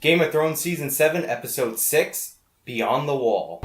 Game of Thrones Season 7, Episode 6, Beyond the Wall.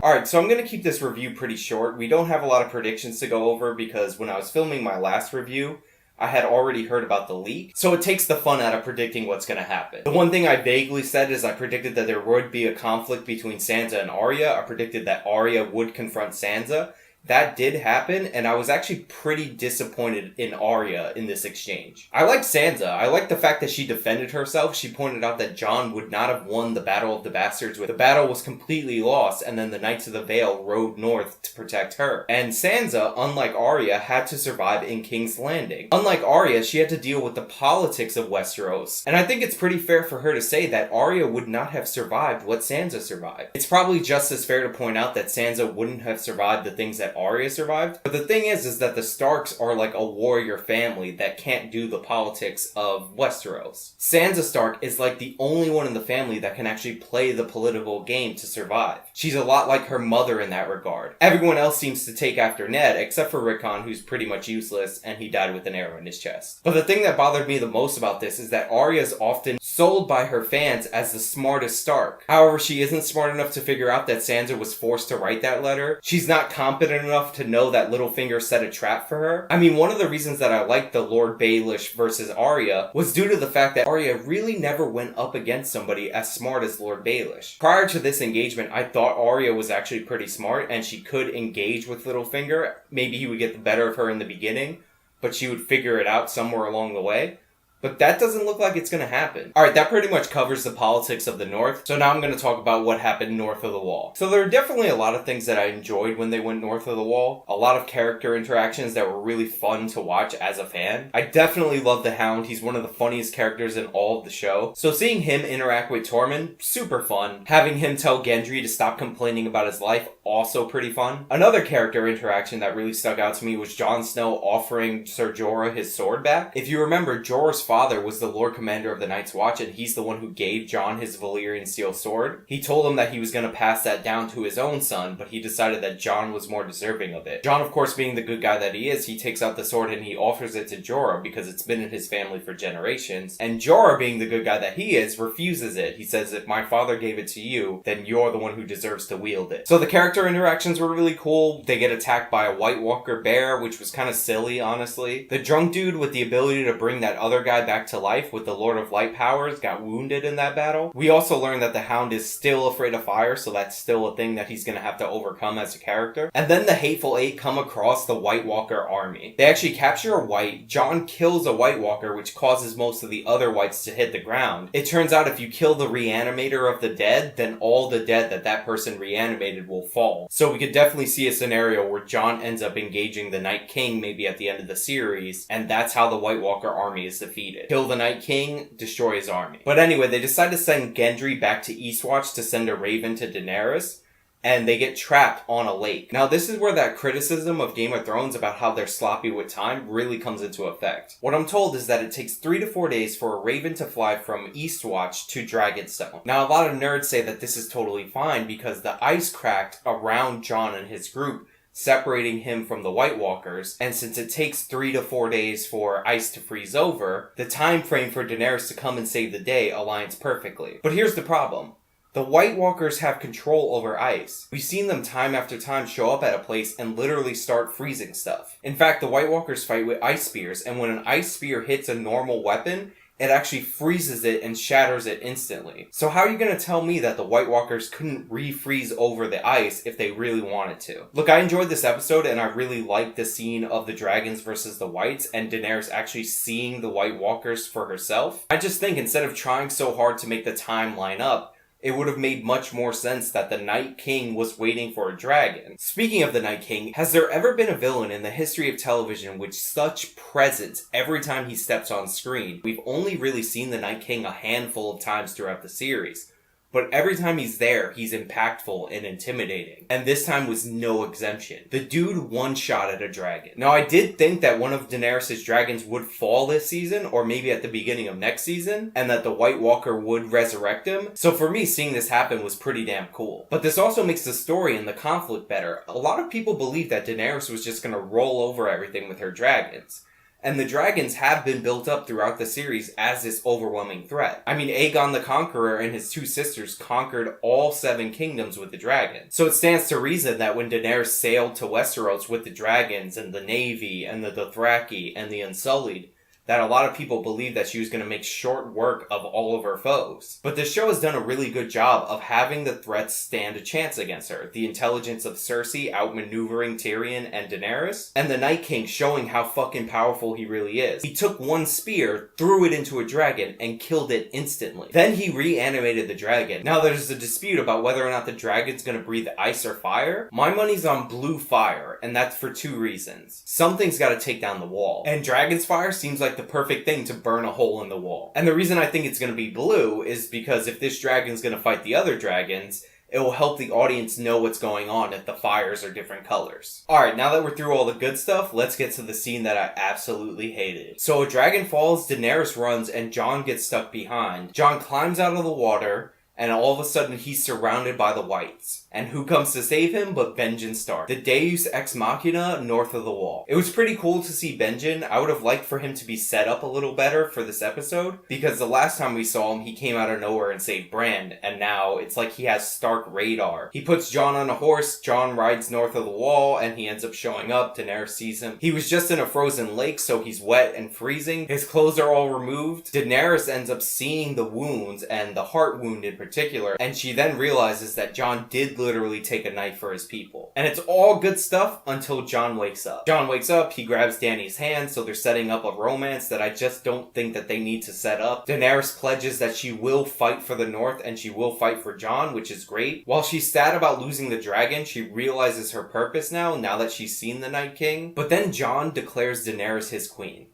Alright, so I'm going to keep this review pretty short. We don't have a lot of predictions to go over because when I was filming my last review, I had already heard about the leak, so it takes the fun out of predicting what's going to happen. The one thing I vaguely said is I predicted that there would be a conflict between Sansa and Arya. I predicted that Arya would confront Sansa. That did happen, and I was actually pretty disappointed in Arya in this exchange. I like Sansa. I like the fact that she defended herself. She pointed out that Jon would not have won the Battle of the Bastards. The battle was completely lost, and then the Knights of the Vale rode north to protect her. And Sansa, unlike Arya, had to survive in King's Landing. Unlike Arya, she had to deal with the politics of Westeros. And I think it's pretty fair for her to say that Arya would not have survived what Sansa survived. It's probably just as fair to point out that Sansa wouldn't have survived the things that Arya survived. But the thing is that the Starks are like a warrior family that can't do the politics of Westeros. Sansa Stark is like the only one in the family that can actually play the political game to survive. She's a lot like her mother in that regard. Everyone else seems to take after Ned, except for Rickon, who's pretty much useless, and he died with an arrow in his chest. But the thing that bothered me the most about this is that Arya is often sold by her fans as the smartest Stark. However, she isn't smart enough to figure out that Sansa was forced to write that letter. She's not competent enough to know that Littlefinger set a trap for her. I mean, one of the reasons that I liked the Lord Baelish versus Arya was due to the fact that Arya really never went up against somebody as smart as Lord Baelish. Prior to this engagement, I thought Arya was actually pretty smart and she could engage with Littlefinger. Maybe he would get the better of her in the beginning, but she would figure it out somewhere along the way. But that doesn't look like it's going to happen. Alright, that pretty much covers the politics of the North. So now I'm going to talk about what happened north of the Wall. So there are definitely a lot of things that I enjoyed when they went north of the Wall. A lot of character interactions that were really fun to watch as a fan. I definitely love the Hound. He's one of the funniest characters in all of the show. So seeing him interact with Tormund, super fun. Having him tell Gendry to stop complaining about his life, also pretty fun. Another character interaction that really stuck out to me was Jon Snow offering Ser Jorah his sword back. If you remember, Jorah's father was the Lord Commander of the Night's Watch, and he's the one who gave Jon his Valyrian steel sword. He told him that he was going to pass that down to his own son, but he decided that Jon was more deserving of it. Jon, of course, being the good guy that he is, he takes out the sword and he offers it to Jorah because it's been in his family for generations. And Jorah, being the good guy that he is, refuses it. He says, if my father gave it to you, then you're the one who deserves to wield it. So the character interactions were really cool. They get attacked by a White Walker bear, which was kind of silly, honestly. The drunk dude with the ability to bring that other guy back to life with the Lord of Light powers got wounded in that battle. We also learned that the Hound is still afraid of fire, so that's still a thing that he's going to have to overcome as a character. And then the Hateful Eight come across the White Walker army. They actually capture a White. Jon kills a White Walker, which causes most of the other Whites to hit the ground. It turns out if you kill the reanimator of the dead, then all the dead that person reanimated will fall. So we could definitely see a scenario where Jon ends up engaging the Night King maybe at the end of the series, and that's how the White Walker army is defeated. Kill the Night King, destroy his army. But anyway, they decide to send Gendry back to Eastwatch to send a raven to Daenerys, and they get trapped on a lake. Now this is where that criticism of Game of Thrones about how they're sloppy with time really comes into effect. What I'm told is that it takes 3 to 4 days for a raven to fly from Eastwatch to Dragonstone. Now a lot of nerds say that this is totally fine because the ice cracked around Jon and his group, separating him from the White Walkers, and since it takes 3 to 4 days for ice to freeze over, the time frame for Daenerys to come and save the day aligns perfectly. But here's the problem. The White Walkers have control over ice. We've seen them time after time show up at a place and literally start freezing stuff. In fact, the White Walkers fight with ice spears, and when an ice spear hits a normal weapon, it actually freezes it and shatters it instantly. So how are you going to tell me that the White Walkers couldn't refreeze over the ice if they really wanted to? Look, I enjoyed this episode and I really liked the scene of the dragons versus the Whites and Daenerys actually seeing the White Walkers for herself. I just think instead of trying so hard to make the time line up, it would have made much more sense that the Night King was waiting for a dragon. Speaking of the Night King, has there ever been a villain in the history of television with such presence every time he steps on screen? We've only really seen the Night King a handful of times throughout the series. But every time he's there, he's impactful and intimidating. And this time was no exemption. The dude one-shot a dragon. Now, I did think that one of Daenerys' dragons would fall this season, or maybe at the beginning of next season, and that the White Walker would resurrect him. So for me, seeing this happen was pretty damn cool. But this also makes the story and the conflict better. A lot of people believe that Daenerys was just gonna roll over everything with her dragons. And the dragons have been built up throughout the series as this overwhelming threat. I mean, Aegon the Conqueror and his two sisters conquered all 7 kingdoms with the dragons. So it stands to reason that when Daenerys sailed to Westeros with the dragons and the Navy and the Dothraki and the Unsullied, that a lot of people believed that she was going to make short work of all of her foes. But the show has done a really good job of having the threats stand a chance against her. The intelligence of Cersei outmaneuvering Tyrion and Daenerys, and the Night King showing how fucking powerful he really is. He took one spear, threw it into a dragon, and killed it instantly. Then he reanimated the dragon. Now there's a dispute about whether or not the dragon's going to breathe ice or fire. My money's on blue fire, and that's for 2 reasons. Something's got to take down the wall, and dragon's fire seems like the perfect thing to burn a hole in the wall. And the reason I think it's going to be blue is because if this dragon's going to fight the other dragons, it will help the audience know what's going on if the fires are different colors. Alright, now that we're through all the good stuff, let's get to the scene that I absolutely hated. So a dragon falls, Daenerys runs, and Jon gets stuck behind. Jon climbs out of the water, and all of a sudden he's surrounded by the whites. And who comes to save him but Benjen Stark, the Deus Ex Machina north of the wall. It was pretty cool to see Benjen. I would have liked for him to be set up a little better for this episode, because the last time we saw him, he came out of nowhere and saved Bran, and now it's like he has Stark radar. He puts Jon on a horse, Jon rides north of the wall, and he ends up showing up. Daenerys sees him. He was just in a frozen lake, so he's wet and freezing. His clothes are all removed. Daenerys ends up seeing the wounds, and the heart wound in particular, and she then realizes that Jon did literally take a knife for his people. And it's all good stuff until Jon wakes up. Jon wakes up, he grabs Dany's hand, so they're setting up a romance that I just don't think that they need to set up. Daenerys pledges that she will fight for the North and she will fight for Jon, which is great. While she's sad about losing the dragon, she realizes her purpose now that she's seen the Night King. But then Jon declares Daenerys his queen.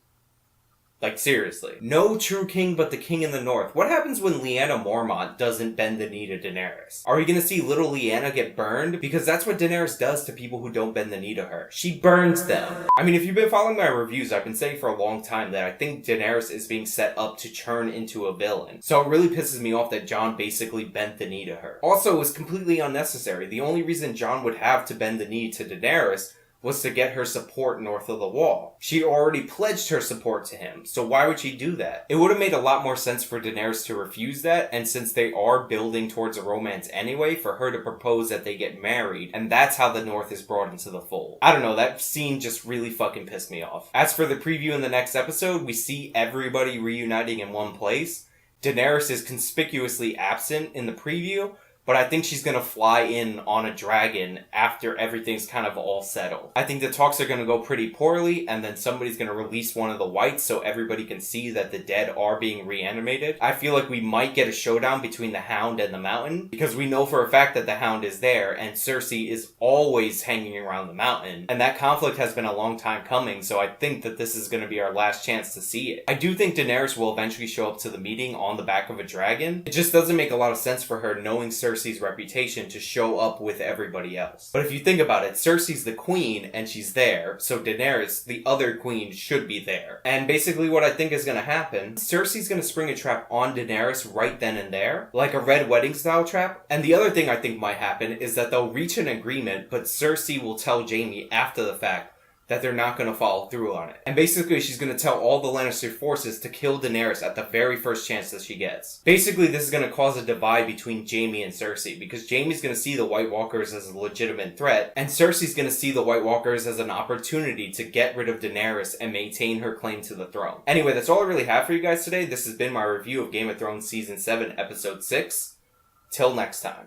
Like, seriously. No true king but the king in the north. What happens when Lyanna Mormont doesn't bend the knee to Daenerys? Are we gonna see little Lyanna get burned? Because that's what Daenerys does to people who don't bend the knee to her. She burns them. I mean, if you've been following my reviews, I've been saying for a long time that I think Daenerys is being set up to turn into a villain. So it really pisses me off that Jon basically bent the knee to her. Also, it was completely unnecessary. The only reason Jon would have to bend the knee to Daenerys was to get her support north of the wall. She already pledged her support to him, so why would she do that? It would have made a lot more sense for Daenerys to refuse that, and since they are building towards a romance anyway, for her to propose that they get married, and that's how the North is brought into the fold. I don't know, that scene just really fucking pissed me off. As for the preview in the next episode, we see everybody reuniting in one place. Daenerys is conspicuously absent in the preview, but I think she's gonna fly in on a dragon after everything's kind of all settled. I think the talks are gonna go pretty poorly, and then somebody's gonna release one of the whites so everybody can see that the dead are being reanimated. I feel like we might get a showdown between the Hound and the Mountain, because we know for a fact that the Hound is there, and Cersei is always hanging around the Mountain. And that conflict has been a long time coming, so I think that this is gonna be our last chance to see it. I do think Daenerys will eventually show up to the meeting on the back of a dragon. It just doesn't make a lot of sense for her, knowing Cersei's reputation, to show up with everybody else. But if you think about it, Cersei's the queen and she's there, so Daenerys, the other queen, should be there. And basically what I think is gonna happen, Cersei's gonna spring a trap on Daenerys right then and there, like a Red Wedding style trap. And the other thing I think might happen is that they'll reach an agreement, but Cersei will tell Jaime after the fact that they're not going to follow through on it. And basically, she's going to tell all the Lannister forces to kill Daenerys at the very first chance that she gets. Basically, this is going to cause a divide between Jaime and Cersei, because Jaime's going to see the White Walkers as a legitimate threat, and Cersei's going to see the White Walkers as an opportunity to get rid of Daenerys and maintain her claim to the throne. Anyway, that's all I really have for you guys today. This has been my review of Game of Thrones Season 7, Episode 6. Till next time.